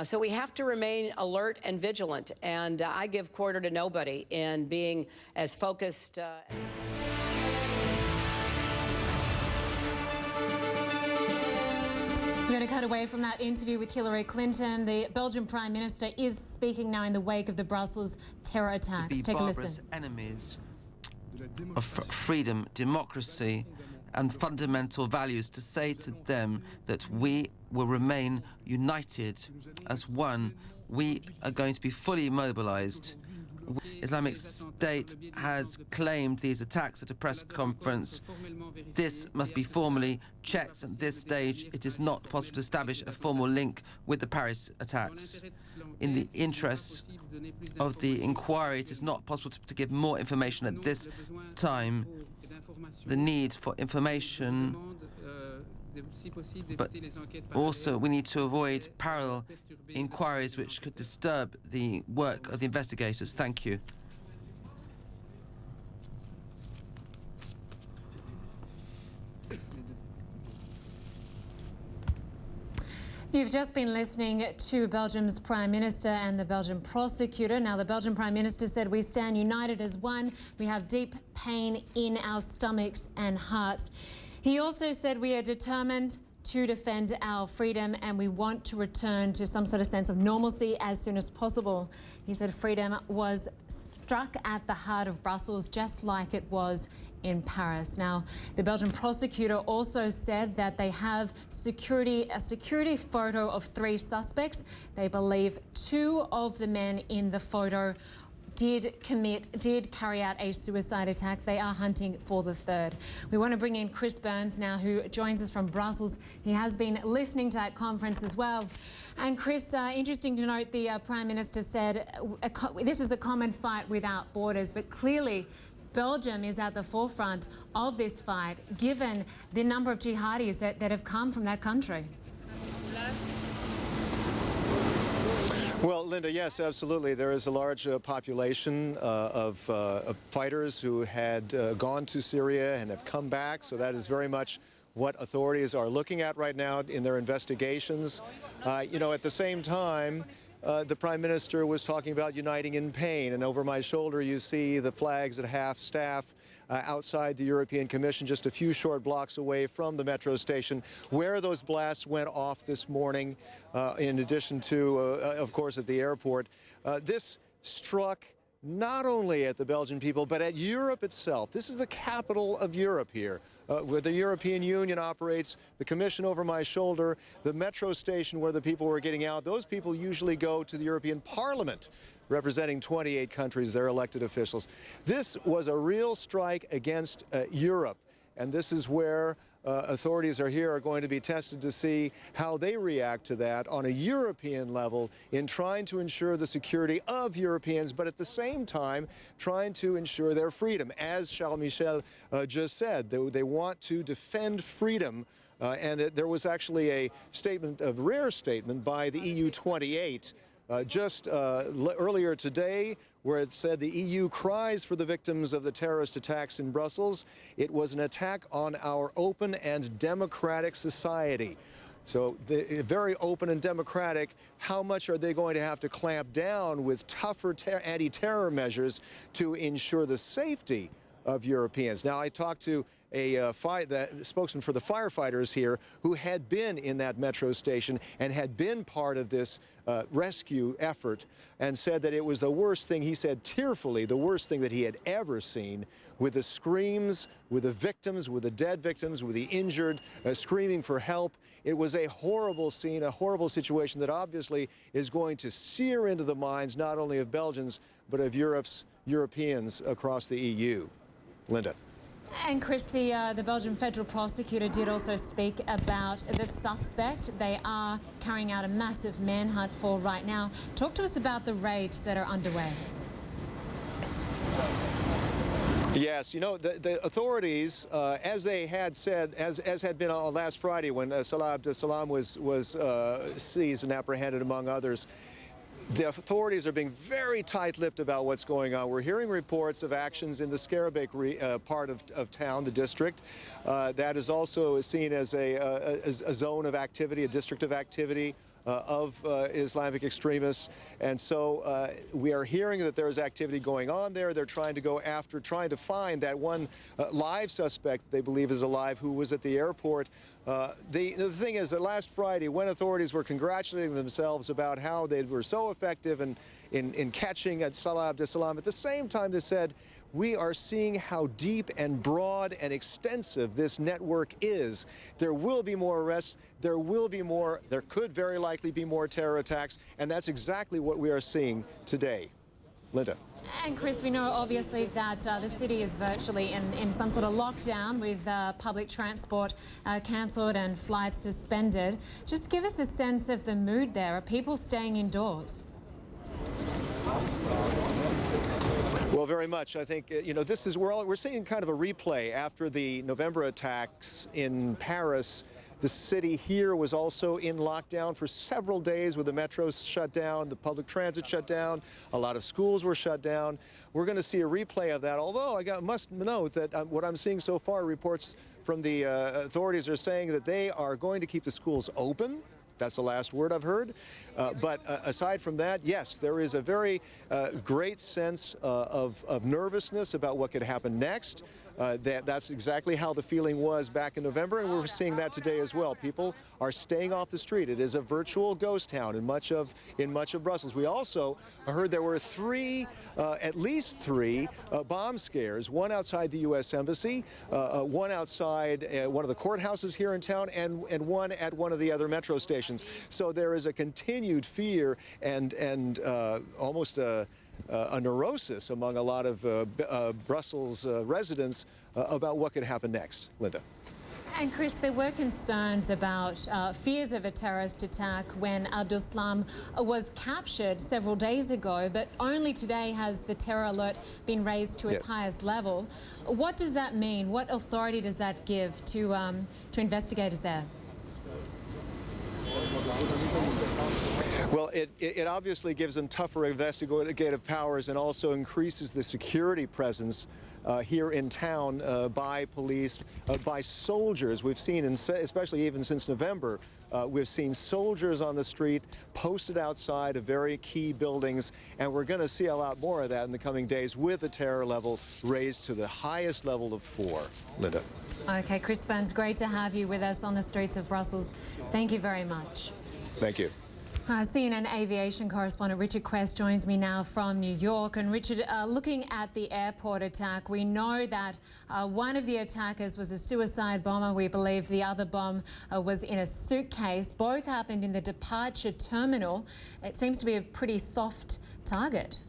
So we have to remain alert and vigilant, and I give quarter to nobody in being as focused. We're going to cut away from that interview with Hillary Clinton. The Belgian Prime Minister is speaking now in the wake of the Brussels terror attacks. To be barbarous enemies of freedom, democracy and fundamental values, to say to them that we will remain united as one. We are going to be fully mobilized. Islamic State has claimed these attacks at a press conference. This must be formally checked. At this stage, it is not possible to establish a formal link with the Paris attacks. In the interests of the inquiry, it is not possible to give more information at this time. The need for information, but also we need to avoid parallel inquiries which could disturb the work of the investigators. Thank you. You've just been listening to Belgium's Prime Minister and the Belgian prosecutor. Now, the Belgian Prime Minister said, "We stand united as one. We have deep pain in our stomachs and hearts." He also said, "We are determined to defend our freedom and we want to return to some sort of sense of normalcy as soon as possible." He said freedom was struck at the heart of Brussels, just like it was in Paris. Now, the Belgian prosecutor also said that they have a security photo of 3 suspects. They believe 2 of the men in the photo did carry out a suicide attack. They are hunting for the 3rd. We want to bring in Chris Burns now, who joins us from Brussels. He has been listening to that conference as well. And Chris, interesting to note, the Prime Minister said this is a common fight without borders, but clearly Belgium is at the forefront of this fight, given the number of jihadis that have come from that country. Well, Linda, yes, absolutely. There is a large population of fighters who had gone to Syria and have come back, so that is very much what authorities are looking at right now in their investigations. You know, at the same time, the Prime Minister was talking about uniting in pain, and over my shoulder you see the flags at half-staff outside the European Commission, just a few short blocks away from the metro station, where those blasts went off this morning, in addition to, of course, at the airport. This struck not only at the Belgian people, but at Europe itself. This is the capital of Europe here, where the European Union operates, the Commission over my shoulder, the metro station where the people were getting out. Those people usually go to the European Parliament, representing 28 countries, their elected officials. This was a real strike against Europe, and this is where authorities are going to be tested to see how they react to that on a European level in trying to ensure the security of Europeans, but at the same time trying to ensure their freedom. As Charles Michel just said, they want to defend freedom, and there was actually a statement, a rare statement by the EU 28 just earlier today, where it said the EU cries for the victims of the terrorist attacks in Brussels. It was an attack on our open and democratic society. So very open and democratic. How much are they going to have to clamp down with tougher anti-terror measures to ensure the safety of Europeans? Now, I talked to the spokesman for the firefighters here who had been in that metro station and had been part of this rescue effort, and said that it was the worst thing, he said tearfully, the worst thing that he had ever seen, with the screams, with the victims, with the dead victims, with the injured screaming for help. It was a horrible scene, a horrible situation that obviously is going to sear into the minds not only of Belgians, but of Europeans across the EU. Linda. And Chris, the Belgian federal prosecutor did also speak about the suspect they are carrying out a massive manhunt for right now. Talk to us about the raids that are underway. Yes, you know, the authorities, as they had said, as had been on last Friday when Salah Abdeslam was seized and apprehended, among others, the authorities are being very tight-lipped about what's going on. We're hearing reports of actions in the Scarabake part of town, the district. That is also seen as a zone of activity, a district of activity of Islamic extremists. And so we are hearing that there is activity going on there. They're trying to go after, trying to find that one live suspect they believe is alive who was at the airport. The thing is that last Friday, when authorities were congratulating themselves about how they were so effective in catching Salah Abdeslam, at the same time they said, we are seeing how deep and broad and extensive this network is. There will be more arrests. There could very likely be more terror attacks, and that's exactly what we are seeing today. Linda. And Chris, we know obviously that the city is virtually in some sort of lockdown with public transport cancelled and flights suspended. Just give us a sense of the mood there. Are people staying indoors? Well, very much. I think, this is, we're seeing kind of a replay after the November attacks in Paris. The city here was also in lockdown for several days with the metros shut down, the public transit shut down, a lot of schools were shut down. We're going to see a replay of that, although must note that what I'm seeing so far, reports from the authorities are saying that they are going to keep the schools open. That's the last word I've heard. But aside from that, yes, there is a very great sense of nervousness about what could happen next. That's exactly how the feeling was back in November, and we're seeing that today as well. People are staying off the street. It is a virtual ghost town in much of Brussels. We also heard there were at least three bomb scares, one outside the U.S. Embassy, one outside one of the courthouses here in town, and one at one of the other metro stations. So there is a continued fear and almost a neurosis among a lot of Brussels residents about what could happen next. Linda. And Chris, there were concerns about fears of a terrorist attack when Abdeslam was captured several days ago, but only today has the terror alert been raised to its highest level. What does that mean? What authority does that give to investigators there? Well, it obviously gives them tougher investigative powers and also increases the security presence here in town by police, by soldiers. We've seen, especially even since November, we've seen soldiers on the street posted outside of very key buildings, and we're going to see a lot more of that in the coming days with the terror level raised to the highest level of 4. Linda. Okay, Chris Burns, great to have you with us on the streets of Brussels. Thank you very much. Thank you. CNN aviation correspondent Richard Quest joins me now from New York. And Richard, looking at the airport attack, we know that one of the attackers was a suicide bomber. We believe the other bomb was in a suitcase. Both happened in the departure terminal. It seems to be a pretty soft target.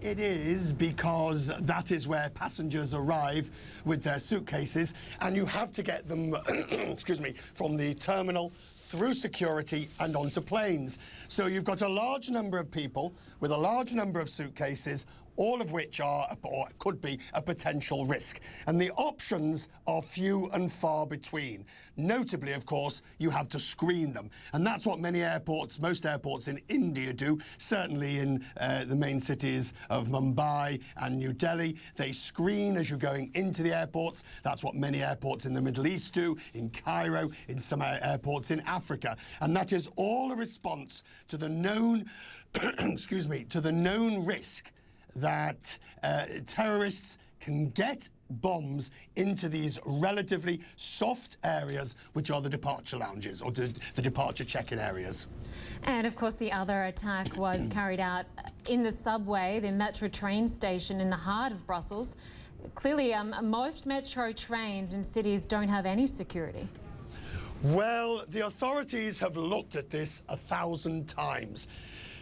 It is, because that is where passengers arrive with their suitcases, and you have to get them, excuse me, from the terminal through security and onto planes. So you've got a large number of people with a large number of suitcases, all of which are, or could be, a potential risk. And the options are few and far between. Notably, of course, you have to screen them. And that's what many airports, most airports in India do, certainly in the main cities of Mumbai and New Delhi. They screen as you're going into the airports. That's what many airports in the Middle East do, in Cairo, in some airports in Africa. And that is all a response to the known, excuse me, to the known risk that terrorists can get bombs into these relatively soft areas, which are the departure lounges or the departure check-in areas. And of course the other attack was carried out in the subway, the metro train station in the heart of Brussels. Clearly most metro trains in cities don't have any security. Well, the authorities have looked at this 1,000 times.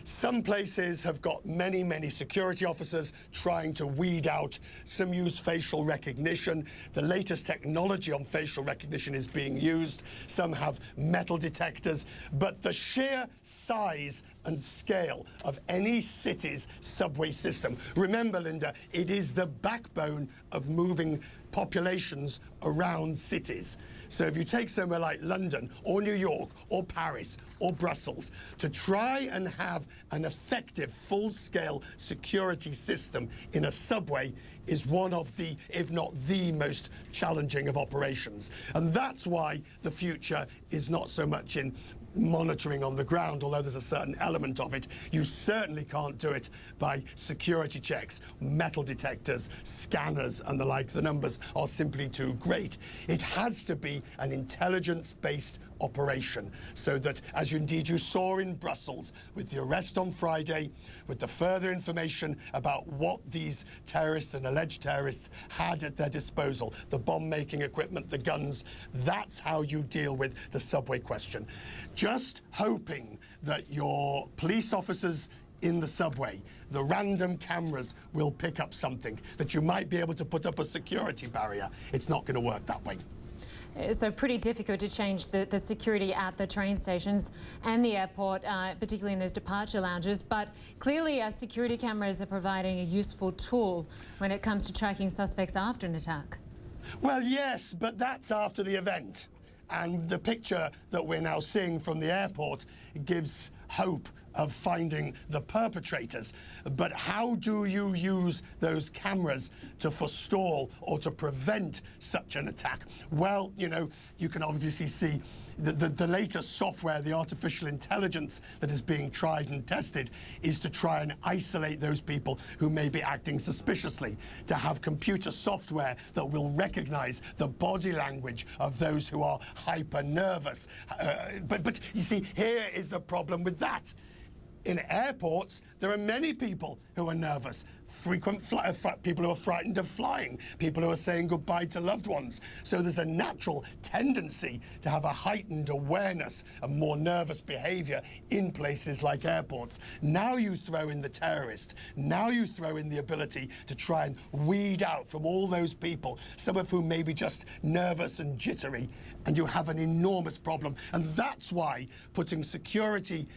Some places have got many, many security officers trying to weed out. Some use facial recognition. The latest technology on facial recognition is being used. Some have metal detectors. But the sheer size and scale of any city's subway system, remember, Linda, it is the backbone of moving populations around cities. So if you take somewhere like London or New York or Paris or Brussels, to try and have an effective full-scale security system in a subway is one of the, if not the most challenging of operations. And that's why the future is not so much in monitoring on the ground, although there's a certain element of it. You certainly can't do it by security checks, metal detectors, scanners and the like. The numbers are simply too great. It has to be an intelligence-based operation, so that, as indeed you saw in Brussels with the arrest on Friday, with the further information about what these terrorists and alleged terrorists had at their disposal, the bomb-making equipment, the guns, that's how you deal with the subway question. Just hoping that your police officers in the subway, the random cameras will pick up something, that you might be able to put up a security barrier. It's not going to work that way. So pretty difficult to change the security at the train stations and the airport, particularly in those departure lounges. But clearly security cameras are providing a useful tool when it comes to tracking suspects after an attack. Well, yes, but that's after the event. And the picture that we're now seeing from the airport gives hope of finding the perpetrators. But how do you use those cameras to forestall or to prevent such an attack? Well, you know, you can obviously see the latest software, the artificial intelligence that is being tried and tested, is to try and isolate those people who may be acting suspiciously, to have computer software that will recognize the body language of those who are hyper nervous. But you see, here is the problem with that. In airports, there are many people who are nervous, people who are frightened of flying, people who are saying goodbye to loved ones. So there's a natural tendency to have a heightened awareness of more nervous behavior in places like airports. Now you throw in the terrorist, now you throw in the ability to try and weed out from all those people, some of whom may be just nervous and jittery, and you have an enormous problem. And that's why putting security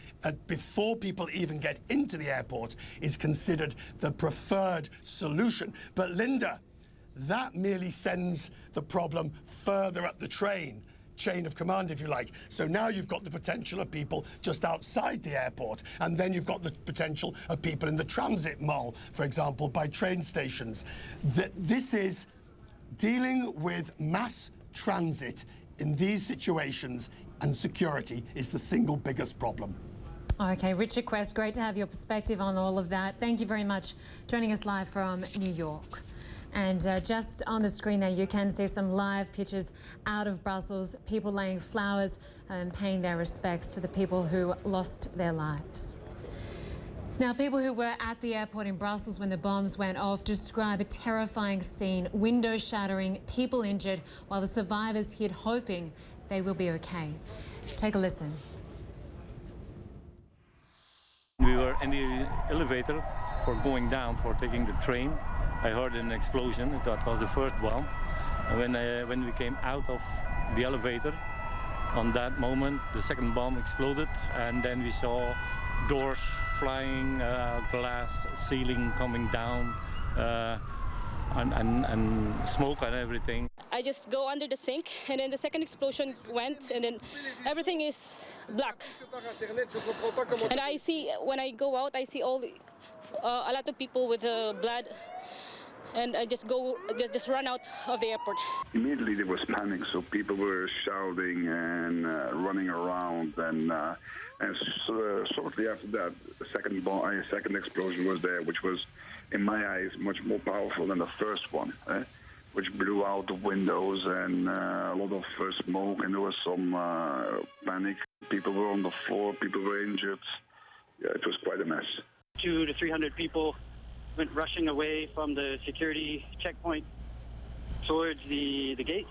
before people even get into the airport is considered the preferred solution. But Linda, that merely sends the problem further up the chain of command, if you like. So now you've got the potential of people just outside the airport, and then you've got the potential of people in the transit mall, for example, by train stations. This is dealing with mass transit in these situations, and security is the single biggest problem. Okay, Richard Quest, great to have your perspective on all of that. Thank you very much, joining us live from New York. And just on the screen there, you can see some live pictures out of Brussels, people laying flowers and paying their respects to the people who lost their lives. Now, people who were at the airport in Brussels when the bombs went off describe a terrifying scene, window shattering, people injured, while the survivors hid hoping they will be okay. Take a listen. We were in the elevator for going down, for taking the train. I heard an explosion. That was the first bomb. And when we came out of the elevator, on that moment, the second bomb exploded, and then we saw doors flying, glass ceiling coming down, and smoke and everything. I just go under the sink, and then the second explosion went, and then everything is black. And I see, when I go out, I see a lot of people with blood, and I just run out of the airport. Immediately there was panic, so people were shouting and running around, and shortly after that, a second explosion was there, which was, in my eyes, much more powerful than the first one, which blew out the windows and a lot of smoke, and there was some panic. People were on the floor, people were injured. Yeah, it was quite a mess. 200 to 300 people went rushing away from the security checkpoint towards the gates.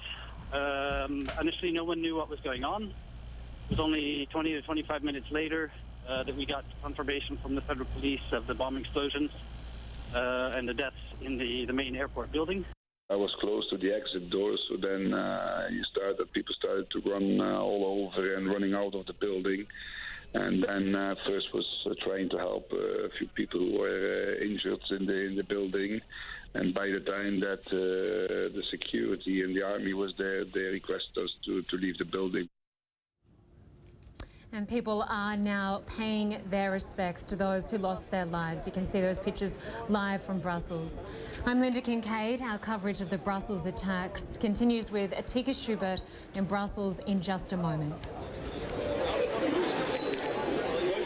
Initially, no one knew what was going on. It was only 20 to 25 minutes later that we got confirmation from the federal police of the bomb explosions and the deaths in the main airport building. I was close to the exit door, so then people started to run all over and running out of the building. And then first was trying to help a few people who were injured in the building. And by the time that the security and the army was there, they requested us to leave the building. And people are now paying their respects to those who lost their lives. You can see those pictures live from Brussels. I'm Linda Kincaid. Our coverage of the Brussels attacks continues with Atika Schubert in Brussels in just a moment.